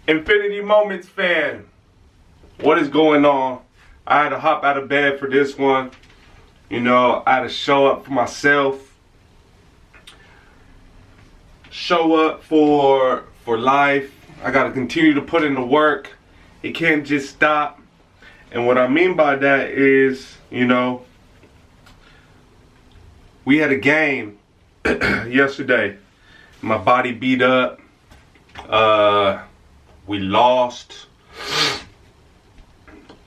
Infinity Moments fan, what is going on? I had to hop out of bed for this one. You know, I had to show up for myself. Show up for life. I got to continue to put in the work. It can't just stop. And what I mean by that is, you know, we had a game yesterday. My body beat up. We lost.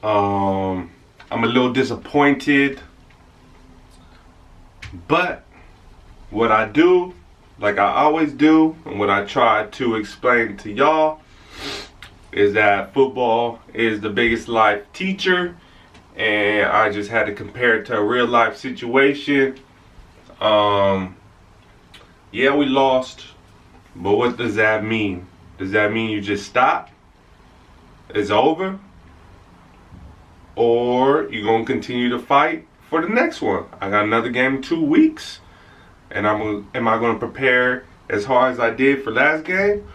I'm a little disappointed. But what I do, like I always do, and what I try to explain to y'all, is that football is the biggest life teacher, and I just had to compare it to a real life situation. Yeah, we lost, but what does that mean? Does that mean you just stop? It's over? Or you gonna continue to fight for the next one? I got another game in 2 weeks, and am I gonna prepare as hard as I did for last game?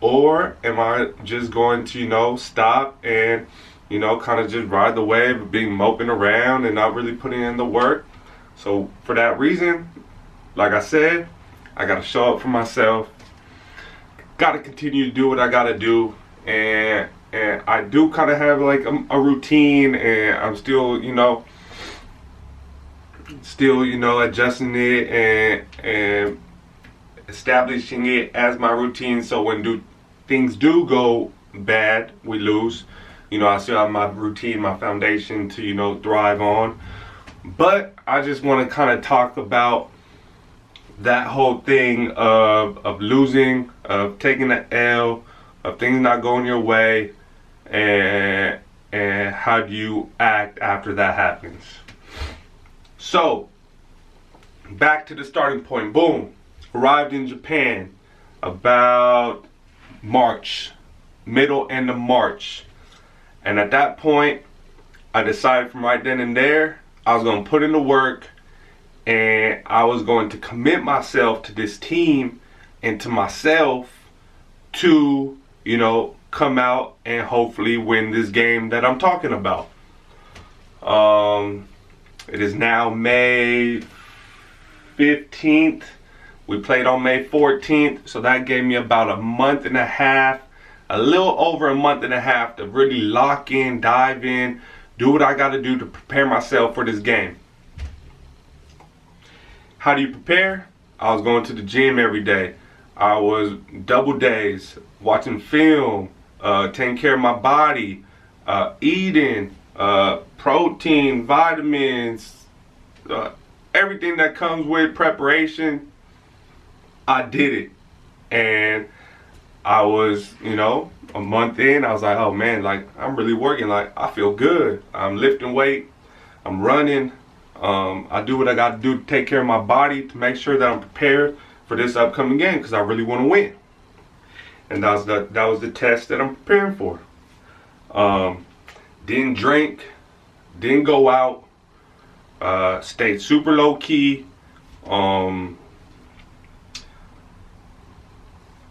Or am I just going to, you know, stop and, you know, kind of just ride the wave of being moping around and not really putting in the work? So for that reason, like I said, I gotta show up for myself. Gotta continue to do what I gotta do, and I do kind of have like a routine, and I'm still, you know, adjusting it and establishing it as my routine. So when things do go bad, we lose, you know, I still have my routine, my foundation to, you know, thrive on. But I just want to kind of talk about that whole thing of losing, of taking an L, of things not going your way, and how do you act after that happens. So back to the starting point. Boom, arrived in Japan about March, middle end of March, and at that point I decided from right then and there I was going to put in the work, and I was going to commit myself to this team and to myself to, you know, come out and hopefully win this game that I'm talking about. It is now May 15th. We played on May 14th, so that gave me about a month and a half, a little over a month and a half to really lock in, dive in, do what I got to do to prepare myself for this game. How do you prepare? I was going to the gym every day. I was double days, watching film, taking care of my body, eating, protein, vitamins, everything that comes with preparation. I did it. And I was, you know, a month in, I was like, oh man, like I'm really working. Like I feel good. I'm lifting weight. I'm running. I do what I got to do to take care of my body, to make sure that I'm prepared for this upcoming game, because I really want to win. And that was the test that I'm preparing for. Didn't drink, didn't go out, stayed super low key, all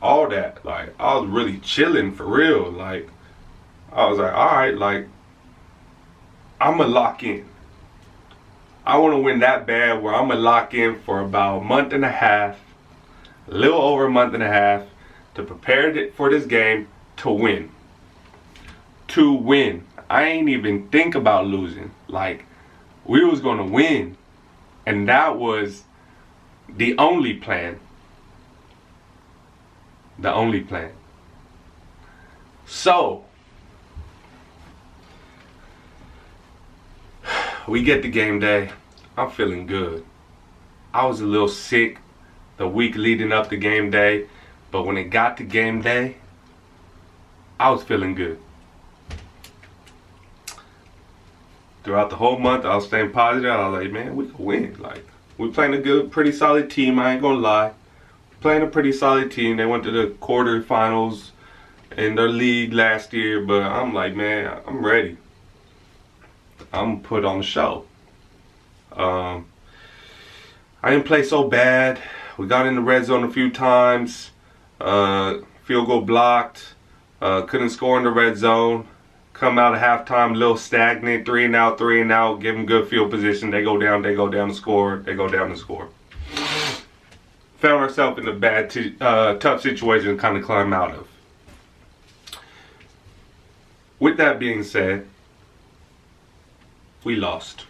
that. Like I was really chilling for real. Like I was like, all right, like I'm gonna lock in. I want to win that bad where I'm going to lock in for about a month and a half, a little over a month and a half, to prepare for this game to win. To win. I ain't even think about losing. Like, we was going to win. And that was the only plan. The only plan. So, we get to game day. I'm feeling good. I was a little sick the week leading up to game day, but when it got to game day, I was feeling good. Throughout the whole month, I was staying positive. I was like, man, we can win. Like, we're playing a good, pretty solid team. I ain't gonna lie. Playing a pretty solid team. They went to the quarterfinals in their league last year, but I'm like, man, I'm ready. I'm put on the show. I didn't play so bad. We got in the red zone a few times. Field goal blocked. Couldn't score in the red zone. Come out of halftime, a little stagnant, 3 and out, 3 and out. Give them good field position. They go down to score. They go down to score. Found ourselves in a bad, tough situation to kind of climb out of. With that being said, we lost.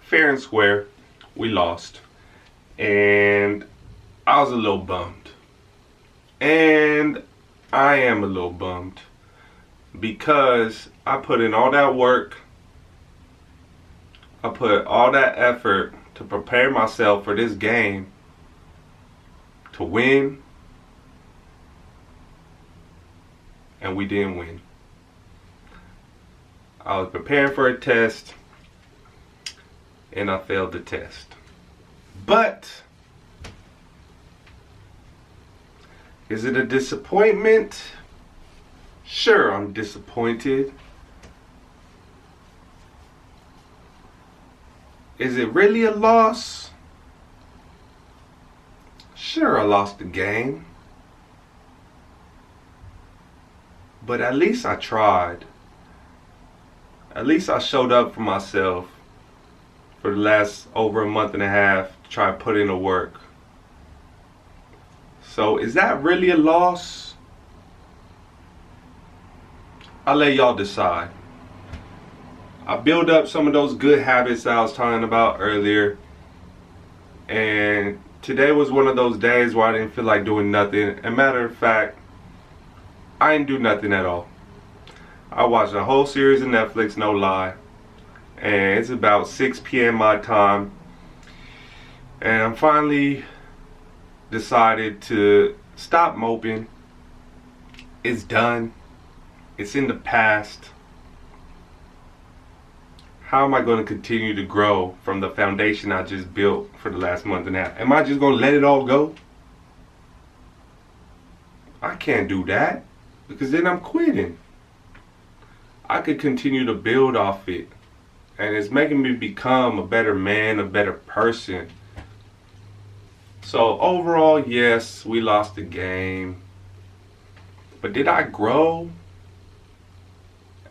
Fair and square, we lost. And I was a little bummed. And I am a little bummed. Because I put in all that work. I put all that effort to prepare myself for this game. To win. And we didn't win. I was preparing for a test. And I failed the test. But is it a disappointment? Sure, I'm disappointed. Is it really a loss? Sure, I lost the game. But at least I tried. At least I showed up for myself for the last over a month and a half to try to put in the work. So is that really a loss? I'll let y'all decide. I build up some of those good habits that I was talking about earlier. And today was one of those days where I didn't feel like doing nothing. As a matter of fact, I didn't do nothing at all. I watched a whole series of Netflix, no lie. And it's about 6 p.m. my time. And I'm finally decided to stop moping. It's done. It's in the past. How am I going to continue to grow from the foundation I just built for the last month and a half? Am I just going to let it all go? I can't do that because then I'm quitting. I could continue to build off it. And it's making me become a better man, a better person. So overall, yes, we lost the game. But did I grow?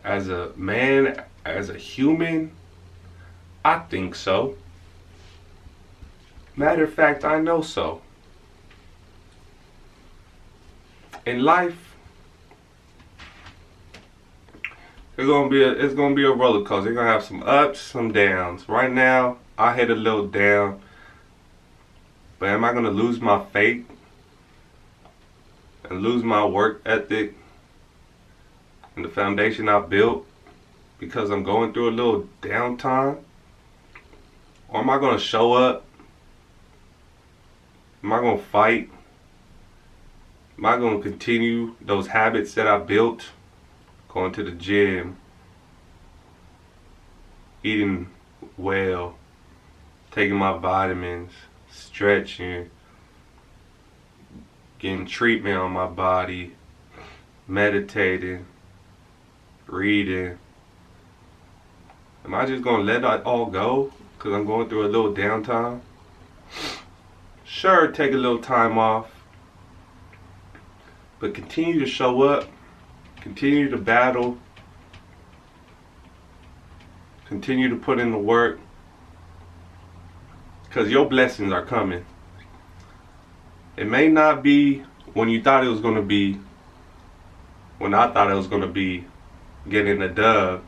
As a man, as a human, I think so. Matter of fact, I know so. In life, it's gonna be a roller coaster. You're gonna have some ups, some downs. Right now, I hit a little down. But am I gonna lose my faith and lose my work ethic? And the foundation I built because I'm going through a little downtime? Or am I going to show up? Am I going to fight? Am I going to continue those habits that I built? Going to the gym, eating well, taking my vitamins, stretching, getting treatment on my body, meditating, reading. Am I just gonna let it all go because I'm going through a little downtime? Sure, take a little time off, but continue to show up, continue to battle, continue to put in the work, because your blessings are coming. It may not be when you thought it was going to be, when I thought it was going to be, getting a dub.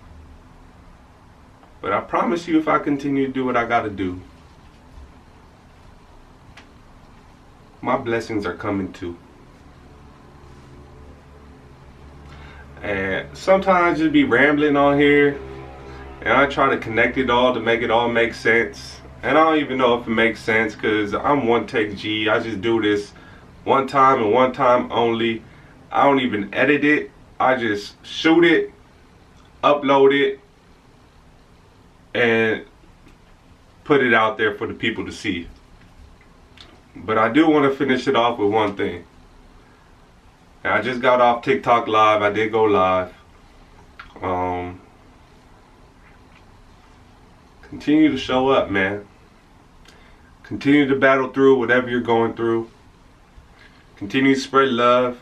But I promise you, if I continue to do what I got to do, my blessings are coming too. And sometimes I just be rambling on here, and I try to connect it all to make it all make sense. And I don't even know if it makes sense because I'm one take G. I just do this one time and one time only. I don't even edit it. I just shoot it, upload it, and put it out there for the people to see. But I do want to finish it off with one thing. And I just got off TikTok live. I did go live. Continue to show up, man. Continue to battle through whatever you're going through. Continue to spread love.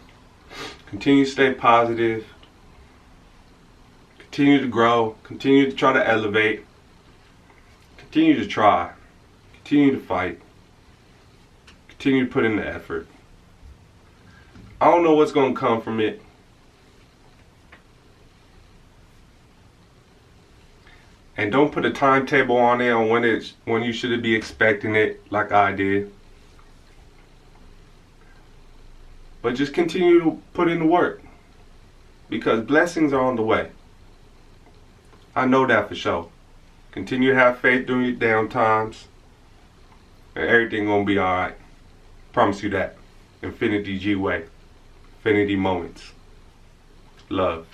Continue to stay positive. Continue to grow. Continue to try to elevate. Continue to try. Continue to fight. Continue to put in the effort. I don't know what's going to come from it. And don't put a timetable on it on when you should be expecting it like I did. But just continue to put in the work. Because blessings are on the way. I know that for sure. Continue to have faith during your down times. And everything gonna be alright. Promise you that. Infinity G way. Infinity moments. Love.